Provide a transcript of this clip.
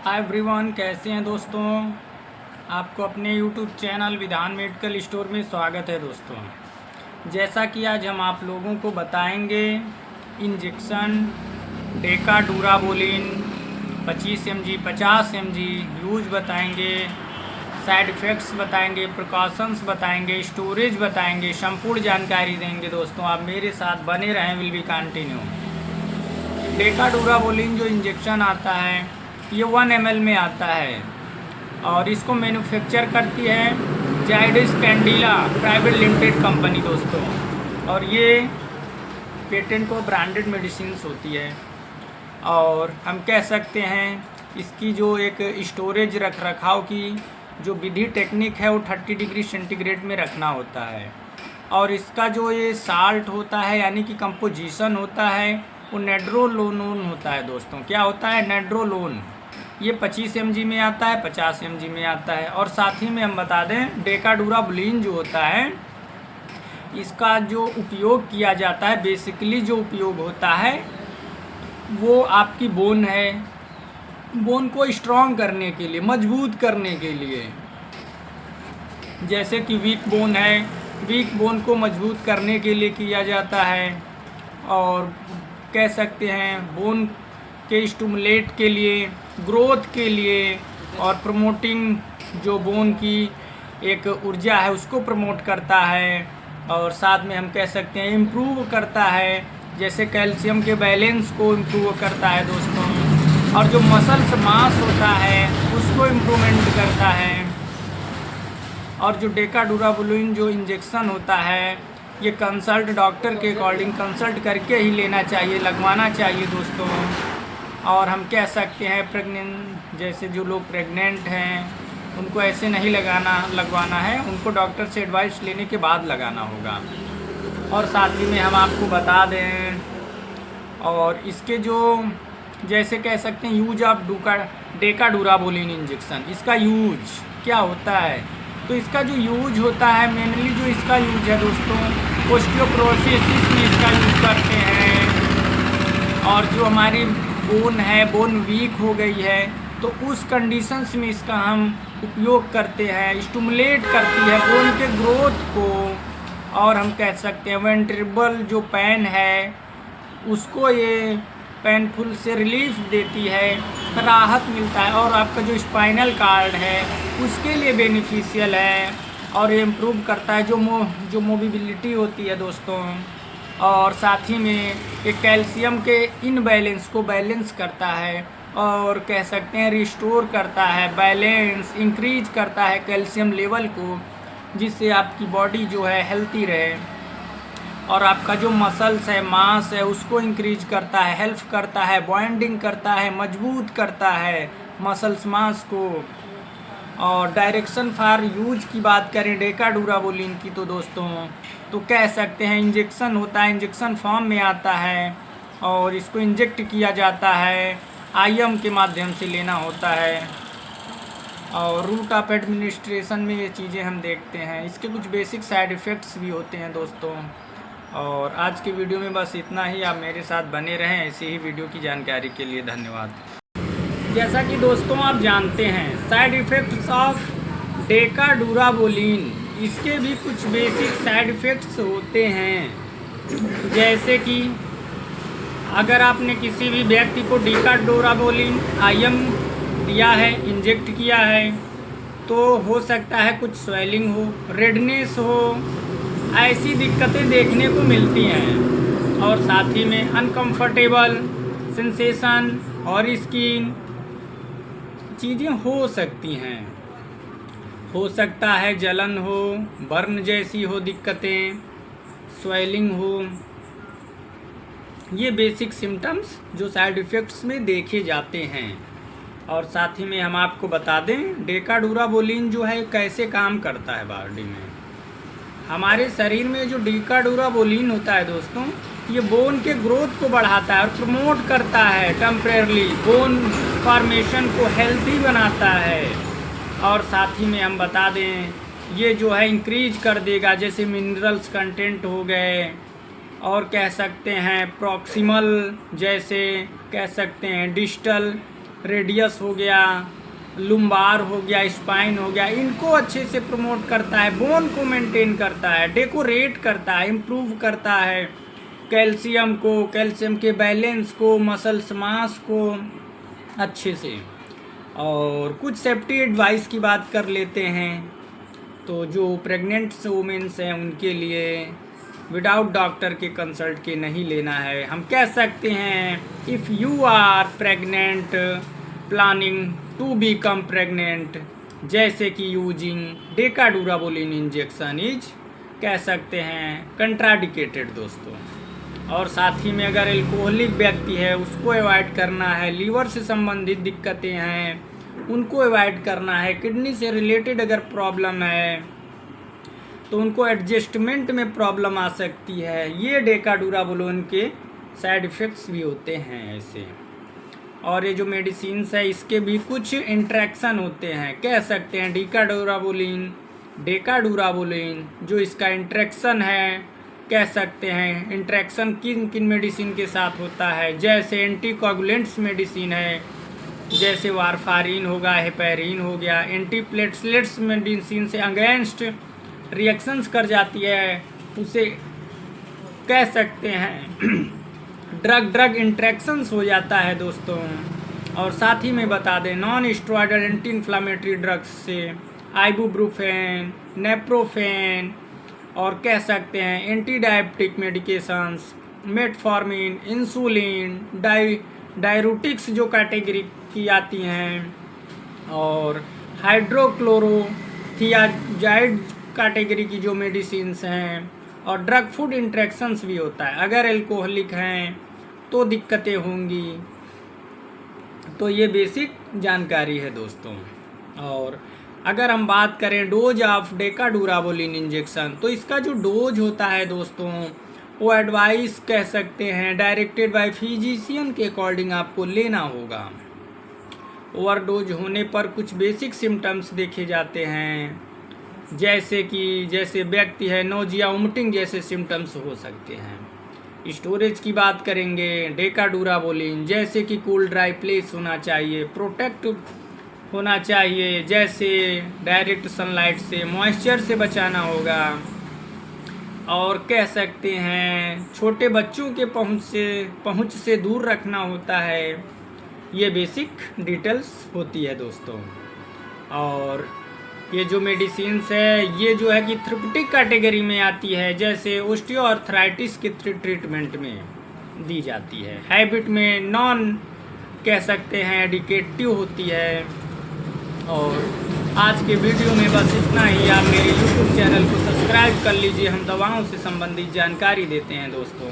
Hi everyone, कैसे हैं दोस्तों। आपको अपने यूट्यूब चैनल विधान मेडिकल स्टोर में स्वागत है दोस्तों। जैसा कि आज हम आप लोगों को बताएंगे इंजेक्शन डेकाडुराबोलिन 25 mg 50 mg यूज बताएंगे, साइड इफ़ेक्ट्स बताएंगे, प्रिकॉशंस बताएंगे, स्टोरेज बताएंगे, संपूर्ण जानकारी देंगे दोस्तों। आप मेरे साथ बने रहें, विल बी कंटिन्यू। डेकाडुराबोलिन जो इंजेक्शन आता है ये 1 ml में आता है और इसको मैन्युफैक्चर करती है Zydus Cadila private limited company दोस्तों। और ये पेटेंट को ब्रांडेड मेडिसिन होती है और हम कह सकते हैं इसकी जो एक स्टोरेज रख रखाव की जो विधि टेक्निक है वो 30 डिग्री सेंटीग्रेड में रखना होता है। और इसका जो ये साल्ट होता है यानी कि कंपोजिशन होता है वो नेड्रोलोन होता है दोस्तों। क्या होता है? नेड्रोलोन। ये 25 mg में आता है, 50 mg में आता है। और साथ ही में हम बता दें डेकाडुराबोलिन जो होता है इसका जो उपयोग किया जाता है, बेसिकली जो उपयोग होता है वो आपकी बोन है, बोन को स्ट्रॉन्ग करने के लिए, मजबूत करने के लिए। जैसे कि वीक बोन है, वीक बोन को मजबूत करने के लिए किया जाता है। और कह सकते हैं बोन के स्टिमुलेट के लिए, ग्रोथ के लिए और प्रमोटिंग जो बोन की एक ऊर्जा है उसको प्रमोट करता है। और साथ में हम कह सकते हैं इम्प्रूव करता है, जैसे कैल्शियम के बैलेंस को इम्प्रूव करता है दोस्तों। और जो मसल्स मास होता है उसको इम्प्रूवमेंट करता है। और जो डेकाडुराबोलिन जो इंजेक्शन होता है ये कंसल्ट डॉक्टर के अकॉर्डिंग कंसल्ट करके ही लेना चाहिए, लगवाना चाहिए दोस्तों। और हम कह सकते हैं प्रेग्नेंट, जैसे जो लोग प्रेग्नेंट हैं उनको ऐसे नहीं लगवाना है, उनको डॉक्टर से एडवाइस लेने के बाद लगाना होगा। और साथ ही में हम आपको बता दें और इसके जो जैसे कह सकते हैं यूज ऑफ डेकाडुराबोलिन इंजेक्शन, इसका यूज क्या होता है। तो इसका जो यूज होता है मेनली जो इसका यूज है दोस्तों ओस्टियोपोरोसिस में इसका यूज करते हैं। और जो हमारी बोन है, बोन वीक हो गई है तो उस कंडीशंस में इसका हम उपयोग करते हैं, स्टिमुलेट करती है बोन के ग्रोथ को। और हम कह सकते हैं वेंट्रिबल जो पेन है उसको ये पेनफुल से रिलीफ देती है, राहत मिलता है। और आपका जो स्पाइनल कार्ड है उसके लिए बेनिफिशियल है और ये इम्प्रूव करता है जो मोबिलिटी होती है दोस्तों। और साथ ही में ये कैल्शियम के इनबैलेंस को बैलेंस करता है और कह सकते हैं रिस्टोर करता है, बैलेंस इंक्रीज करता है कैल्शियम लेवल को, जिससे आपकी बॉडी जो है हेल्थी रहे। और आपका जो मसल्स है, मास है उसको इंक्रीज करता है, हेल्प करता है, बॉन्डिंग करता है, मजबूत करता है मसल्स मास को। और डायरेक्शन फॉर यूज की बात करें डेकाडुराबोलिन की तो दोस्तों तो कह सकते हैं इंजेक्शन होता है, इंजेक्शन फॉर्म में आता है और इसको इंजेक्ट किया जाता है, आईएम के माध्यम से लेना होता है। और रूट ऑफ एडमिनिस्ट्रेशन में ये चीज़ें हम देखते हैं। इसके कुछ बेसिक साइड इफ़ेक्ट्स भी होते हैं दोस्तों। और आज के वीडियो में बस इतना ही। आप मेरे साथ बने रहें ऐसी ही वीडियो की जानकारी के लिए। धन्यवाद। जैसा कि दोस्तों आप जानते हैं साइड इफ़ेक्ट्स ऑफ डेकाडुराबोलिन, इसके भी कुछ बेसिक साइड इफ़ेक्ट्स होते हैं। जैसे कि अगर आपने किसी भी व्यक्ति को डेकाडुराबोलिन आईएम दिया है, इंजेक्ट किया है, तो हो सकता है कुछ स्वेलिंग हो, रेडनेस हो, ऐसी दिक्कतें देखने को मिलती हैं। और साथ ही में अनकंफर्टेबल सेंसेशन और स्किन चीज़ें हो सकती हैं। हो सकता है जलन हो, बर्न जैसी हो दिक्कतें, स्वेलिंग हो। ये बेसिक सिम्टम्स जो साइड इफ़ेक्ट्स में देखे जाते हैं। और साथ ही में हम आपको बता दें डेकाडुराबोलिन जो है कैसे काम करता है बॉडी में। हमारे शरीर में जो डेकाडुराबोलिन होता है दोस्तों ये बोन के ग्रोथ को बढ़ाता है और प्रमोट करता है, टेम्परेरली बोन फॉर्मेशन को हेल्थी बनाता है। और साथ ही में हम बता दें ये जो है इंक्रीज कर देगा, जैसे मिनरल्स कंटेंट हो गए और कह सकते हैं प्रॉक्सिमल, जैसे कह सकते हैं डिस्टल रेडियस हो गया, लुम्बार हो गया, स्पाइन हो गया, इनको अच्छे से प्रमोट करता है, बोन को मेंटेन करता है, डेकोरेट करता है, इम्प्रूव करता है कैल्शियम को, कैल्शियम के बैलेंस को, मसल्स मास को अच्छे से। और कुछ सेफ्टी एडवाइस की बात कर लेते हैं। तो जो प्रेग्नेंट वुमेन्स हैं उनके लिए विदाउट डॉक्टर के कंसल्ट के नहीं लेना है। हम कह सकते हैं if you are pregnant planning to become pregnant, जैसे कि यूजिंग डेकाडुराबोलिन इंजेक्शन इज, कह सकते हैं कंट्राडिकेटेड दोस्तों। और साथ ही में अगर एल्कोहलिक व्यक्ति है उसको अवॉइड करना है, लीवर से संबंधित दिक्कतें हैं उनको अवॉइड करना है, किडनी से रिलेटेड अगर प्रॉब्लम है तो उनको एडजस्टमेंट में प्रॉब्लम आ सकती है। ये डेकाडुराबोलिन के साइड इफ़ेक्ट्स भी होते हैं ऐसे। और ये जो मेडिसिन्स है इसके भी कुछ इंट्रैक्शन होते हैं, कह सकते हैं डेकाडुराबोलिन जो इसका इंट्रैक्शन है, कह सकते हैं इंट्रैक्शन किन किन मेडिसिन के साथ होता है, जैसे एंटीकोगुलेंट्स मेडिसिन है, जैसे वारफारिन होगा, हेपेरिन हो गया, एंटीप्लेटलेट्स मेडिसिन से अगेंस्ट रिएक्शंस कर जाती है, उसे कह सकते हैं ड्रग इंट्रैक्शंस हो जाता है दोस्तों। और साथ ही में बता दें non steroidal anti inflammatory drugs से आइबुप्रोफेन, नेप्रोफेन, और कह सकते हैं anti diabetic medications, metformin, insulin, diuretics जो कैटेगरी की आती हैं, और हाइड्रोक्लोरोथियाजाइड कैटेगरी की जो मेडिसिन्स हैं, और ड्रग फूड इंट्रैक्शंस भी होता है। अगर एल्कोहलिक हैं तो दिक्कतें होंगी। तो ये बेसिक जानकारी है दोस्तों। और अगर हम बात करें डोज ऑफ डेकाडुराबोलिन इंजेक्शन, तो इसका जो डोज होता है दोस्तों वो एडवाइस कह सकते हैं डायरेक्टेड बाय फिजिशियन के अकॉर्डिंग आपको लेना होगा। ओवरडोज होने पर कुछ बेसिक सिम्टम्स देखे जाते हैं, जैसे व्यक्ति है नोजिया, वोमिटिंग जैसे सिम्टम्स हो सकते हैं। स्टोरेज की बात करेंगे डेकाडुराबोलिन, जैसे कि कूल ड्राई प्लेस होना चाहिए, प्रोटेक्ट होना चाहिए, जैसे डायरेक्ट सनलाइट से, मॉइस्चर से बचाना होगा, और कह सकते हैं छोटे बच्चों के पहुंच से दूर रखना होता है। ये बेसिक डिटेल्स होती है दोस्तों। और ये जो मेडिसिन्स है ये जो है कि थेरेप्यूटिक कैटेगरी में आती है, जैसे ऑस्टियोआर्थराइटिस के ट्रीटमेंट में दी जाती है। हैबिट में नॉन कह सकते हैं एडिकेटिव होती है। और आज के वीडियो में बस इतना ही। आप मेरे YouTube चैनल को सब्सक्राइब कर लीजिए, हम दवाओं से संबंधित जानकारी देते हैं दोस्तों।